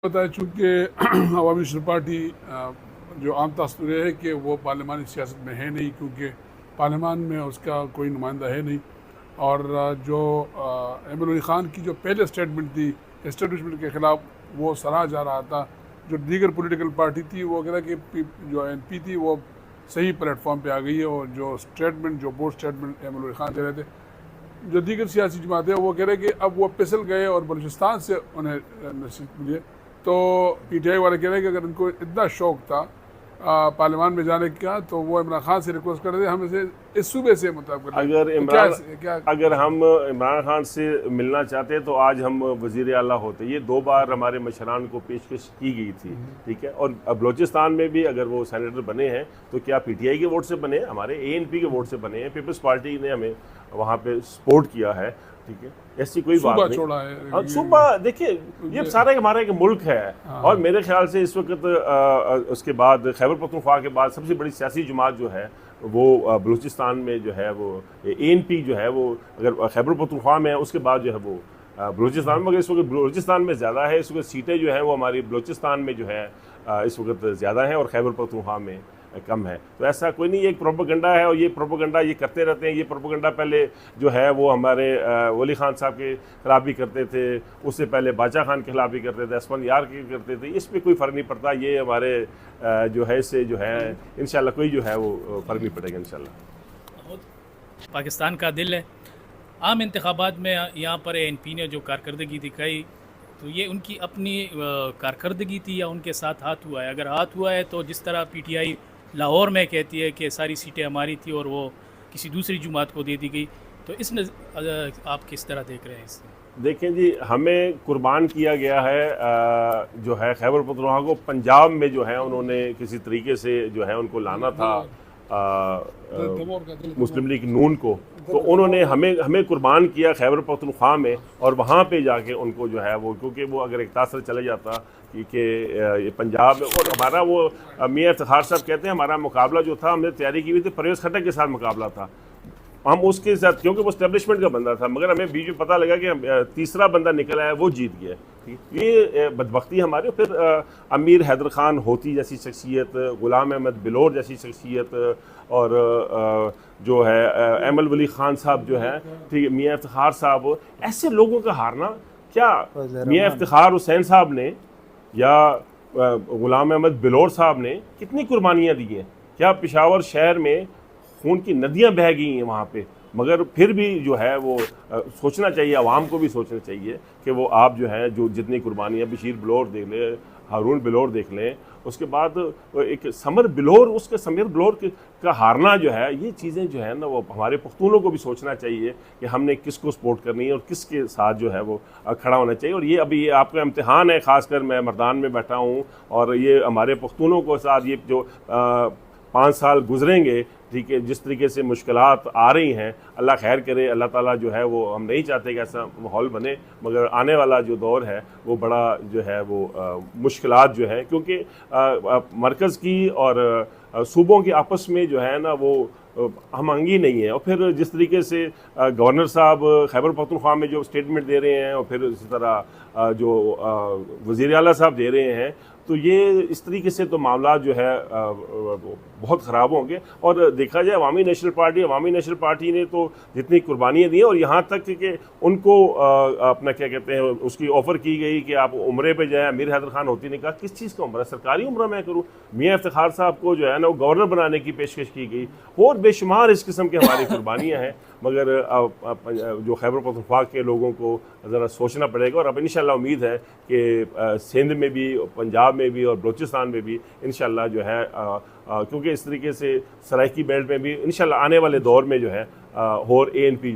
पता है चूँकि अवामी नेशनल पार्टी जो आम तासुर है कि वो पार्लिमानी सियासत में है नहीं, क्योंकि पार्लिमान में उसका कोई नुमाइंदा है नहीं। और जो एमएल वली ख़ान की जो पहले स्टेटमेंट थी इस्टेब्लिशमेंट के ख़िलाफ़, वो सराहा जा रहा था। जो दीगर पॉलिटिकल पार्टी थी वो कह रहा कि जो एनपी थी वो सही प्लेटफॉर्म पे आ गई है, और जो स्टेटमेंट जो बोर्ड स्टेटमेंट एमएल वली ख़ान दे रहे थे, जो दीगर सियासी जमातें वो कह रहे कि अब वो पिसल गए और बलूचिस्तान से उन्हें नसीब मिले। तो पीटीआई वाले कह रहे हैं कि अगर उनको इतना शौक़ था पार्लियामान में जाने का, तो वो इमरान खान से रिक्वेस्ट कर रहे थे हम इसे इस सूबे से मुताबिक अगर हम इमरान खान से मिलना चाहते तो आज हम वज़ीर आला होते। ये 2 बार हमारे मशरान को पेशकश की गई थी, ठीक है। और बलूचिस्तान में भी अगर वो सेनेटर बने हैं तो क्या पीटीआई के वोट से बने, हमारे एएनपी के वोट से बने हैं। पीपल्स पार्टी ने हमें वहाँ पे सपोर्ट किया है, ठीक है। ऐसी कोई बात नहीं। छोड़ा है और सुबह देखिए, ये सारा हमारा एक मुल्क है। और मेरे ख्याल से इस वक्त उसके बाद खैबर पख्तूनख्वा के बाद सबसे बड़ी सियासी जमात जो है वो बलूचिस्तान में जो है वो एएनपी जो है, वो अगर खैबर पख्तूनख्वा में है उसके बाद जो है वो बलूचिस्तान में। मगर इस वक्त बलूचिस्तान में ज़्यादा है, इस वक्त सीटें जो हैं वो हमारी बलूचिस्तान में जो है इस वक्त ज़्यादा हैं और खैबर पख्तूनख्वा में कम है। तो ऐसा कोई नहीं, एक प्रोपेगेंडा है और ये प्रोपेगेंडा ये करते रहते हैं। ये प्रोपेगेंडा पहले जो है वो हमारे वली खान साहब के खिलाफ भी करते थे, उससे पहले बादशाह खान के खिलाफ भी करते थे, असफन यार के करते थे। इस पर कोई फ़र्क नहीं पड़ता। ये हमारे जो है इससे जो है इंशाल्लाह कोई जो है वो फ़र्क नहीं पड़ेगा इंशाल्लाह। पाकिस्तान का दिल है। आम इंतखाबात में यहाँ पर एनपी ने जो कारकर्दगी दिखाई, तो ये उनकी अपनी कारकर्दगी थी या उनके साथ हाथ हुआ है? अगर हाथ हुआ है तो जिस तरह पीटीआई लाहौर में कहती है कि सारी सीटें हमारी थी और वो किसी दूसरी जमात को दे दी गई, तो इसमें आप किस तरह देख रहे हैं इसे? देखें जी, हमें कुर्बान किया गया है जो है खैबर पख्तूनख्वा को। पंजाब में जो है उन्होंने किसी तरीके से जो है उनको लाना था मुस्लिम लीग नून को, तो उन्होंने हमें कुर्बान किया खैबर पख्तूनख्वा में। और वहाँ पे जाके उनको जो है वो, क्योंकि वो अगर एक तासर चले जाता कि ये पंजाब में, और हमारा वो मियां इफ्तिखार साहब कहते हैं हमारा मुकाबला जो था, हमने तैयारी की हुई थी, परवेज़ खट्टक के साथ मुकाबला था। हम उसके साथ, क्योंकि वो एस्टेब्लिशमेंट का बंदा था, मगर हमें बीच में पता लगा कि तीसरा बंदा निकला है, वो जीत गया। ये बदबख्ती हमारी। फिर अमीर हैदर खान होती जैसी शख्सियत, ग़ुलाम अहमद बिलोर जैसी शख्सियत, और जो है एमएल वली ख़ान साहब जो है, ठीक है, मियां इफ्तिखार साहब, ऐसे लोगों का हारना, क्या मियां इफ्तिखार हुसैन साहब ने या ग़ुलाम अहमद बिलोर साहब ने कितनी कुर्बानियाँ दी हैं? क्या पेशावर शहर में खून की नदियाँ बह गई हैं वहाँ पे? मगर फिर भी जो है वो सोचना चाहिए, आवाम को भी सोचना चाहिए कि वो आप जो है जो जितनी कुर्बानियाँ, बशीर बिलोर देख लें, हारून बिलोर देख लें, उसके बाद एक समर बिलोर, उसके समर बिलोर का हारना जो है, ये चीज़ें जो है ना वो हमारे पख्तूनों को भी सोचना चाहिए कि हमने किसको सपोर्ट करनी है और किसके साथ जो है वो खड़ा होना चाहिए। और ये अभी ये आपका इम्तिहान है, ख़ासकर मैं मर्दान में बैठा हूँ, और ये हमारे पख्तूनों के साथ ये जो 5 साल गुजरेंगे, ठीक है, जिस तरीके से मुश्किलात आ रही हैं, अल्लाह खैर करे। अल्लाह ताला जो है वो, हम नहीं चाहते कि ऐसा माहौल बने, मगर आने वाला जो दौर है वो बड़ा जो है वो मुश्किलात जो है, क्योंकि मरकज़ की और सूबों की आपस में जो है ना वो हमआहंगी नहीं है। और फिर जिस तरीके से गवर्नर साहब खैबर पख्तूनख्वा में जो स्टेटमेंट दे रहे हैं, और फिर इसी तरह जो वज़ीर आला साहब दे रहे हैं, तो ये इस तरीके से तो मामला जो है बहुत ख़राब होंगे। और देखा जाए अवामी नेशनल पार्टी ने तो जितनी कुर्बानियाँ दी हैं, और यहाँ तक कि उनको अपना क्या कहते हैं उसकी ऑफ़र की गई कि आप उम्रे पे जाएँ। अमीर हैदर खान होती ने कहा किस चीज़ का उम्रा, सरकारी उम्रा मैं करूँ। मियां इफ्तिखार साहब को जो है ना वो गवर्नर बनाने की पेशकश की गई। और बेशुमार इस किस्म की हमारी कुर्बानियाँ हैं, मगर जो खैबर पख्तूनख्वा के लोगों को ज़रा सोचना पड़ेगा। और अब इंशाल्लाह उम्मीद है कि सिंध में भी, पंजाब में भी और बलूचिस्तान में भी इंशाल्लाह जो है, क्योंकि इस तरीके से सराइकी बेल्ट में भी इंशाल्लाह आने वाले दौर में जो है और एएनपी जो है